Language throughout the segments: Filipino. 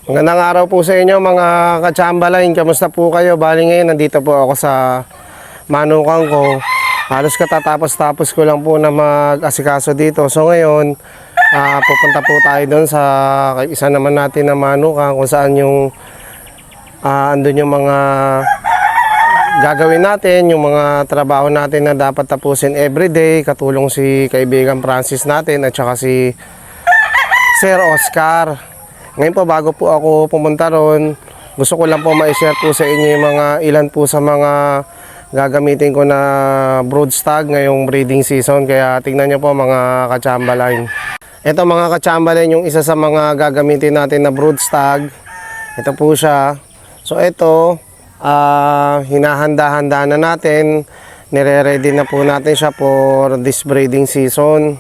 Magandang araw po sa inyo mga ka-Chamberlain. Kamusta po kayo? Bali ngayon nandito po ako sa manukan ko. Halos katatapos-tapos ko lang po na mag-asikaso dito. So ngayon, pupunta po tayo doon sa isa naman natin na manukan kung saan yung andun yung mga gagawin natin, yung mga trabaho natin na dapat tapusin everyday. Katulong si kaibigan Francis natin at saka si Sir Oscar. Ngayon po, bago po ako pumunta ron, gusto ko lang po ma-share po sa inyo yung mga ilan po sa mga gagamitin ko na broodstag ngayong breeding season. Kaya tingnan nyo po mga ka-Chamberlain. Ito mga ka-Chamberlain, yung isa sa mga gagamitin natin na broodstag. Ito po siya. So ito, hinahanda-handa na natin. Nire-ready na po natin siya for this breeding season.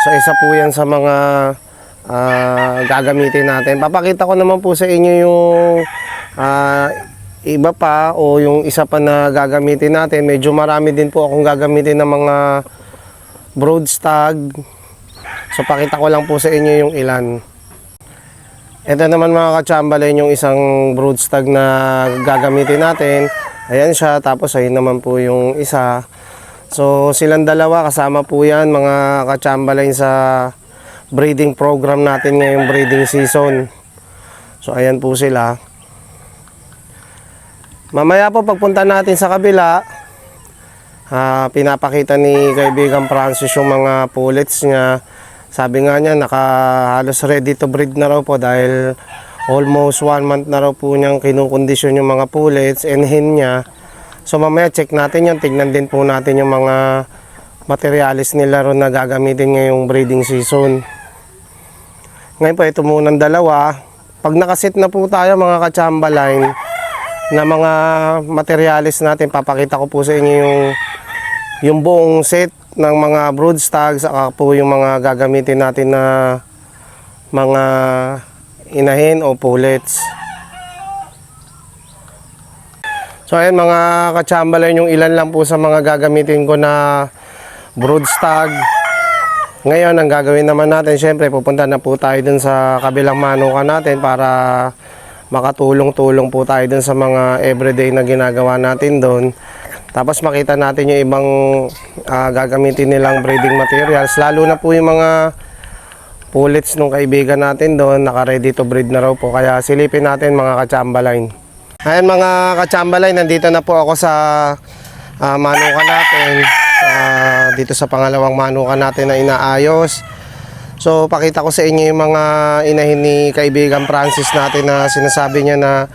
So isa po yan sa mga gagamitin natin. Papakita ko naman po sa inyo yung iba pa o yung isa pa na gagamitin natin. Medyo marami din po akong gagamitin ng mga broodstag. So pakita ko lang po sa inyo yung ilan. Ito naman mga ka-Chamberlain, yung isang broodstag na gagamitin natin. Ayan siya, tapos ayun naman po yung isa. So silang dalawa, kasama po yan mga ka-Chamberlain sa breeding program natin ngayong breeding season. So ayan po sila. Mamaya po pagpunta natin sa kabila, pinapakita ni kaibigan Francis yung mga pullets niya. Sabi nga niya halos ready to breed na raw po dahil almost 1 month na raw po niyang kinukondisyon yung mga pullets and hen niya. So mamaya check natin yun, tignan din po natin yung mga materialis nila ron na gagamitin ngayong breeding season. Ngayon po, ito munang dalawa. Pag nakasit na po tayo mga ka-Chamberlain na mga materialis natin, papakita ko po sa inyo yung buong set ng mga broodstags, saka po yung mga gagamitin natin na mga inahin o pullets. So ayan mga ka-Chamberlain, yung ilan lang po sa mga gagamitin ko na broodstag. Ngayon, ang gagawin naman natin, syempre, pupunta na po tayo dun sa kabilang manukan natin para makatulong-tulong po tayo dun sa mga everyday na ginagawa natin dun. Tapos makita natin yung ibang gagamitin nilang breeding materials. Lalo na po yung mga pullets ng kaibigan natin dun, naka-ready to breed na raw po. Kaya silipin natin mga ka-Chamberlain. Ayan mga ka-Chamberlain, nandito na po ako sa manukan natin. Dito sa pangalawang manukan natin na inaayos. So pakita ko sa inyo yung mga inahin ni kaibigan Francis natin na sinasabi niya na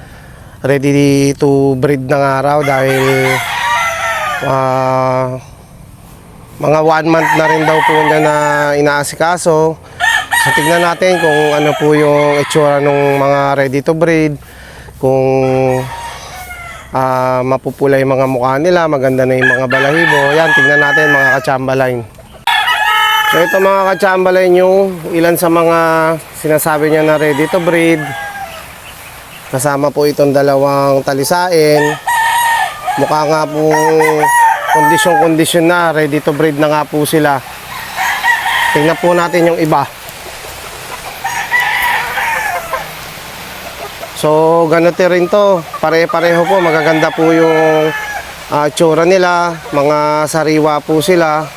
ready to breed na nga raw dahil mga 1 month na rin daw po niya na inaasikaso. So tignan natin kung ano po yung itsura ng mga ready to breed, kung mapupula yung mga mukha nila, maganda na yung mga balahibo. Yan, tignan natin mga ka-Chamberlain. So ito mga ka-Chamberlain yung ilan sa mga sinasabi niya na ready to breed. Kasama po itong dalawang talisain. Mukha nga po kondisyon na, ready to breed na nga po sila. Tingnan po natin yung iba. So ganito rin to, pare-pareho po, magaganda po yung tsura nila, mga sariwa po sila.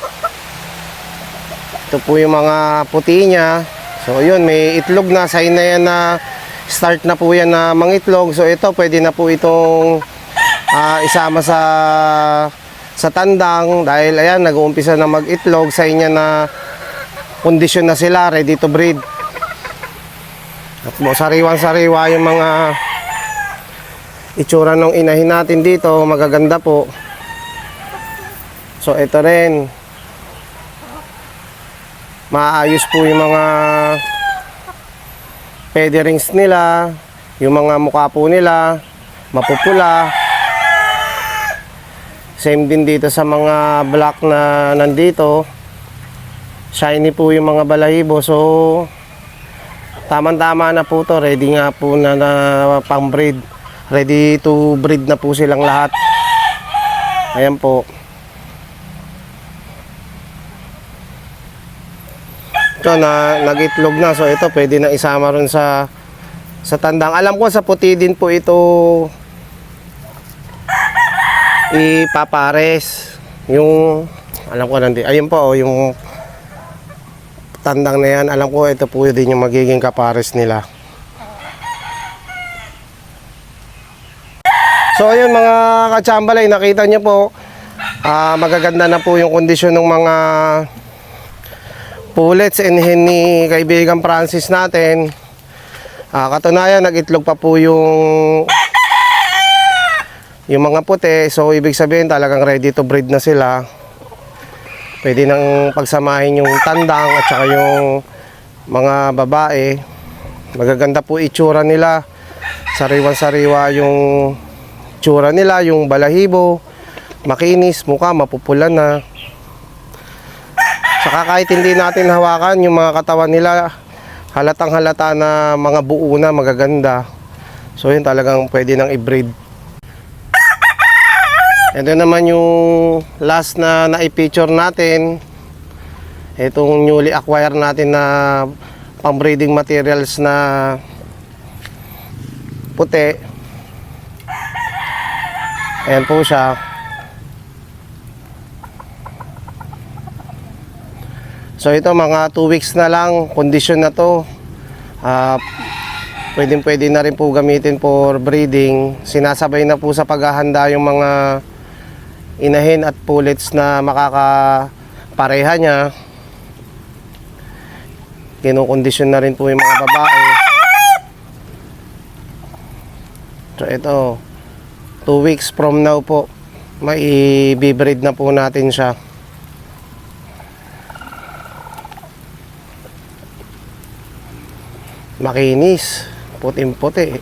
Ito po yung mga puti niya. So yun, may itlog na, sign na yan na start na po yan na mangitlog. So ito, pwede na po itong isama sa tandang dahil ayan, nag-uumpisa na mag-itlog, sign niya na kondisyon na sila, ready to breed. At sariwang-sariwa yung mga itsura ng inahin natin dito, magaganda po. So ito rin, maayos po yung mga featherings nila, yung mga mukha po nila, mapupula. Same din dito sa mga black na nandito, shiny po yung mga balahibo. So tamang-tama na po to, ready nga po na pang breed. Ready to breed na po silang lahat. Ayan po. Ito na nag-itlog na, so ito pwede na isama ron sa Sa tandang, alam ko sa puti din po ito ipapares. Yung, alam ko nandito, ayun po, oh, yung tandang na yan, alam ko ito po din yung magiging kapares nila. So ayun mga katsambalay, nakita nyo po, magaganda na po yung kondisyon ng mga pullets and hen ni kaibigan Francis natin. Katunayan, nag-itlog pa po yung mga puti. So ibig sabihin talagang ready to breed na sila. Pwede nang pagsamahin yung tandang at saka yung mga babae. Magaganda po itsura nila. Sariwan-sariwa yung itsura nila, yung balahibo, makinis, mukha mapupula na. Saka kahit hindi natin hawakan yung mga katawan nila, halatang halata na mga buo na, magaganda. So yun talagang pwede nang i-breed. Ito naman yung last na na-feature natin. Itong newly acquired natin na pang-breeding materials na puti. Ayan po siya. So ito mga 2 weeks na lang, kondisyon na to. Pwede na rin po gamitin for breeding. Sinasabay na po sa paghahanda yung mga inahin at pullets na makakapareha niya. Kinukondisyon na rin po yung mga babae. So ito, 2 weeks from now po, mai-breed na po natin siya. Makinis, puting-puti.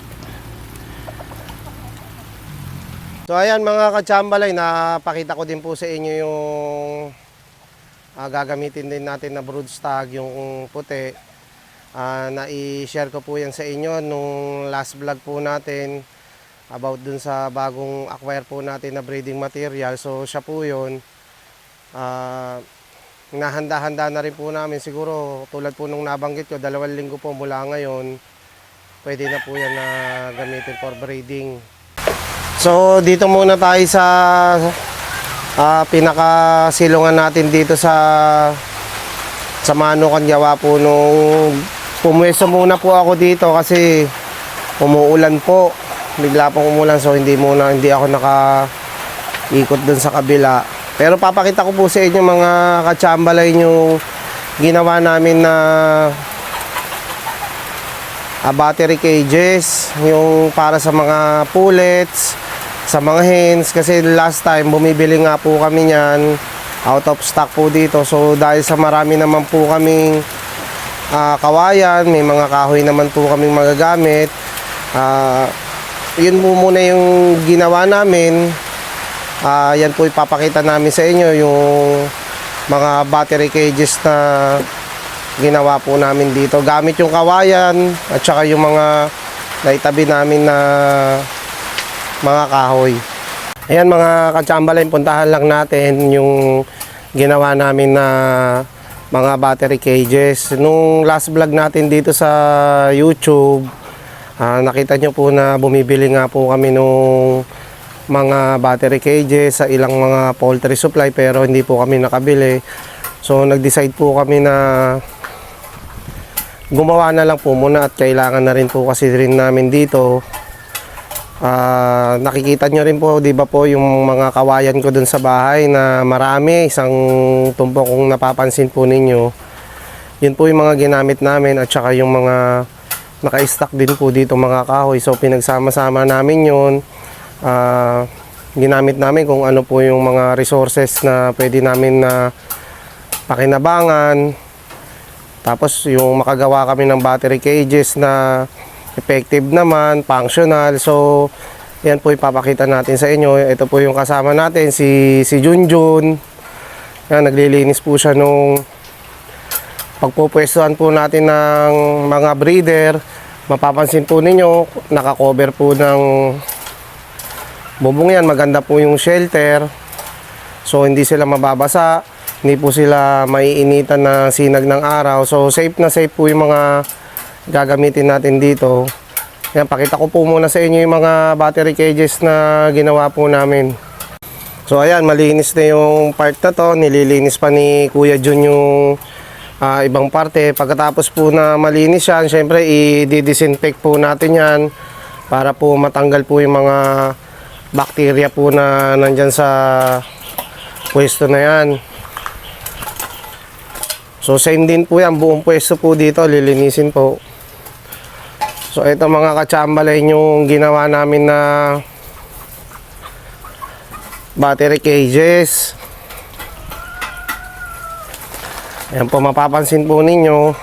So ayan mga katsambalay, napakita ko din po sa inyo yung gagamitin din natin na broodstag, yung puti. Na-i-share ko po yan sa inyo nung last vlog po natin about dun sa bagong acquire po natin na breeding material. So siya po yun, nahanda-handa na rin po namin. Siguro tulad po nung nabanggit ko, 2 linggo po mula ngayon, pwede na po yan na gamitin for breeding. So dito muna tayo sa pinakasilungan natin dito sa Manukan. Gawa po nung pumwesto muna po ako dito kasi umuulan po. Bigla pong umulan, so hindi ako nakaikot dun sa kabila. Pero papakita ko po sa inyo mga katsambalay yung ginawa namin na battery cages, yung para sa mga pullets, sa mga hens. Kasi last time bumibili nga po kami niyan, out of stock po dito. So dahil sa marami naman po kaming kawayan, may mga kahoy naman po kaming magagamit, yun po muna yung ginawa namin. Yan po ipapakita namin sa inyo yung mga battery cages na ginawa po namin dito gamit yung kawayan at saka yung mga naitabi namin na mga kahoy. Ayan mga katsambalay, puntahan lang natin yung ginawa namin na mga battery cages. Nung last vlog natin dito sa YouTube, nakita nyo po na bumibili nga po kami nung mga battery cages sa ilang mga poultry supply, pero hindi po kami nakabili. So nag-decide po kami na gumawa na lang po muna at kailangan na rin po kasi rin namin dito. Nakikita nyo rin po, di ba po, yung mga kawayan ko dun sa bahay na marami, isang tumpok kung napapansin po ninyo. Yun po yung mga ginamit namin at saka yung mga naka-stock din po dito mga kahoy. So pinagsama-sama namin yun. Ginamit namin kung ano po yung mga resources na pwede namin na pakinabangan. Tapos yung makagawa kami ng battery cages na effective naman, functional. So yan po ipapakita natin sa inyo. Ito po yung kasama natin, si Junjun. Yan, naglilinis po siya nung pagpupwestuhan po natin ng mga breeder. Mapapansin po ninyo, naka-cover po ng bubong yan. Maganda po yung shelter. So hindi sila mababasa, hindi po sila maiinitan na sinag ng araw. So safe na safe po yung mga gagamitin natin dito. Yan, pakita ko po muna sa inyo yung mga battery cages na ginawa po namin. So ayan, malinis na yung part na to. Nililinis pa ni Kuya Jun yung ibang parte. Pagkatapos po na malinis yan, syempre i-disinfect po natin yan para po matanggal po yung mga bacteria po na nandyan sa pwesto na yan. So same din po yan, buong pwesto po dito lilinisin po. So ito mga katsambalay yung ginawa namin na battery cages. Ayan po, mapapansin po ninyo,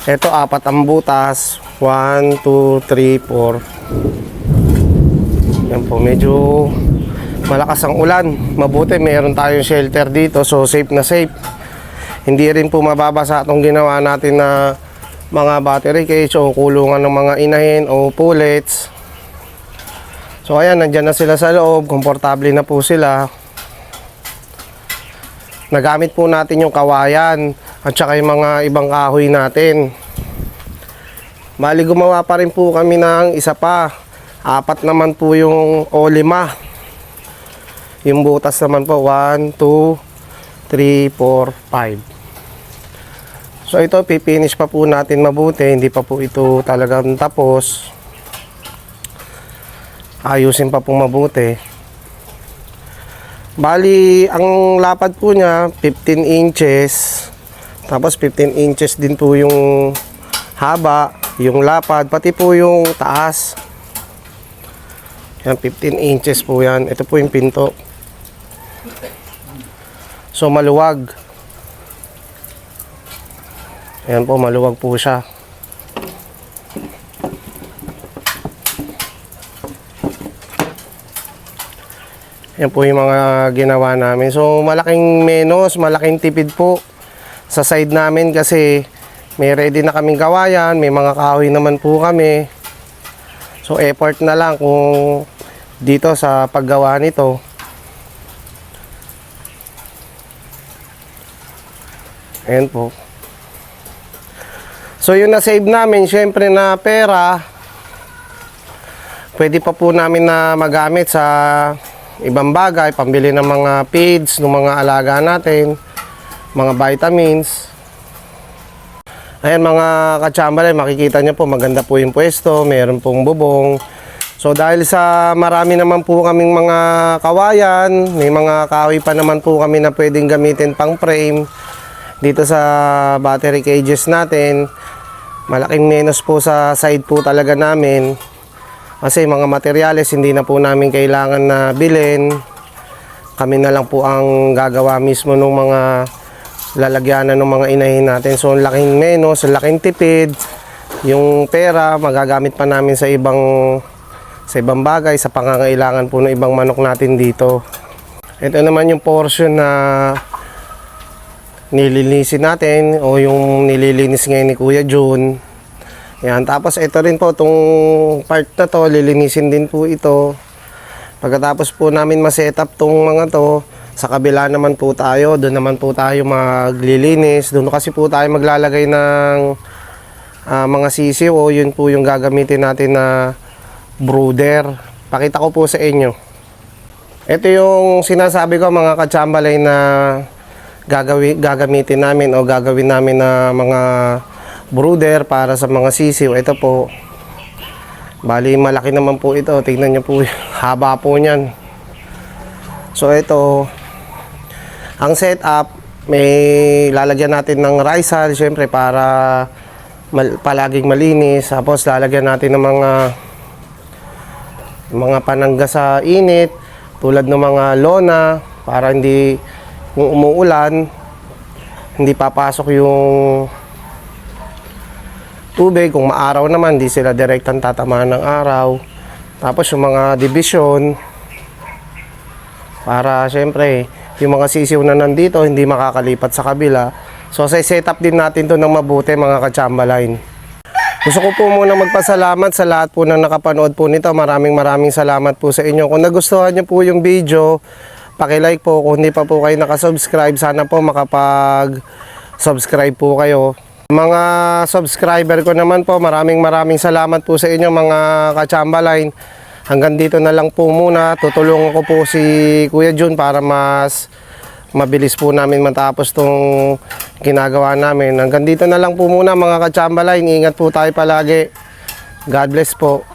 ito 4 ang butas, 1, 2, 3, 4. Ayan po, medyo malakas ang ulan. Mabuti mayroon tayong shelter dito, so safe na safe. Hindi rin po mababasa itong ginawa natin na mga battery cage o kulungan ng mga inahin o pullets. So ayan, nandyan na sila sa loob, komportable na po sila. Nagamit po natin yung kawayan at saka yung mga ibang kahoy natin. Bali gumawa pa rin po kami ng isa pa, 4 naman po yung o 5. Yung butas naman po 1, 2, 3, 4, 5. So ito, pipinish pa po natin mabuti, hindi pa po ito talagang tapos. Ayusin pa po mabuti. Bali, ang lapad po niya 15 inches. Tapos 15 inches din po yung haba, yung lapad, pati po yung taas. Yan, 15 inches po yan. Ito po yung pinto. So maluwag. Ayan po, maluwag po siya. Yan po yung mga ginawa namin. So malaking menos, malaking tipid po sa side namin kasi may ready na kaming kawayan, may mga kahoy naman po kami. So effort na lang kung dito sa paggawa nito. Ayan po. So yung na-save namin, syempre na pera, pwede pa po namin na magamit sa ibang bagay, pambili ng mga feeds, ng mga alaga natin, mga vitamins. Ayan mga katsambalay, makikita nyo po, maganda po yung pwesto, meron pong bubong. So dahil sa marami naman po kaming mga kawayan, may mga kahoy pa naman po kami na pwedeng gamitin pang frame dito sa battery cages natin. Malaking menos po sa side po talaga namin kasi mga materyales hindi na po namin kailangan na bilhin. Kami na lang po ang gagawa mismo ng mga lalagyanan ng mga inahin natin. So laking menos, laking tipid. Yung pera magagamit pa namin sa ibang bagay, sa pangangailangan po ng ibang manok natin dito. Ito naman yung portion na nililinisin natin o yung nililinis ngayon ni Kuya Jun. Yan, tapos ito rin po, itong part na to, lilinisin din po ito. Pagkatapos po namin ma-setup tong mga to, sa kabila naman po tayo, doon naman po tayo maglilinis. Doon kasi po tayo maglalagay ng mga sisiw o yun po yung gagamitin natin na brooder. Pakita ko po sa inyo. Ito yung sinasabi ko mga katsambalay na gagamitin namin o gagawin namin na mga brooder para sa mga sisiw. Ito po, bali malaki naman po ito, tingnan nyo po, haba po nyan. So ito, ang setup, may lalagyan natin ng risal syempre para palaging malinis. Tapos lalagyan natin ng mga panangga sa init tulad ng mga lona para hindi, kung umuulan, hindi papasok yung tubig. Kung maaraw naman, hindi sila direktang tatamaan ng araw. Tapos yung mga division, para syempre, yung mga sisiw na nandito, hindi makakalipat sa kabila. So, sa setup din natin to ng mabuti mga kachamba-line. Gusto ko po muna magpasalamat sa lahat po na nakapanood po nito. Maraming salamat po sa inyo. Kung nagustuhan nyo po yung video, paki-like po. Kung hindi pa po kayo nakasubscribe, sana po makapag-subscribe po kayo Mga subscriber ko naman po, maraming salamat po sa inyo mga ka-Chamberlain. Hanggang dito na lang po muna. Tutulungan ko po si Kuya Jun para mas mabilis po namin matapos tong ginagawa namin. Hanggang dito na lang po muna mga ka-Chamberlain. Ingat po tayo palagi. God bless po.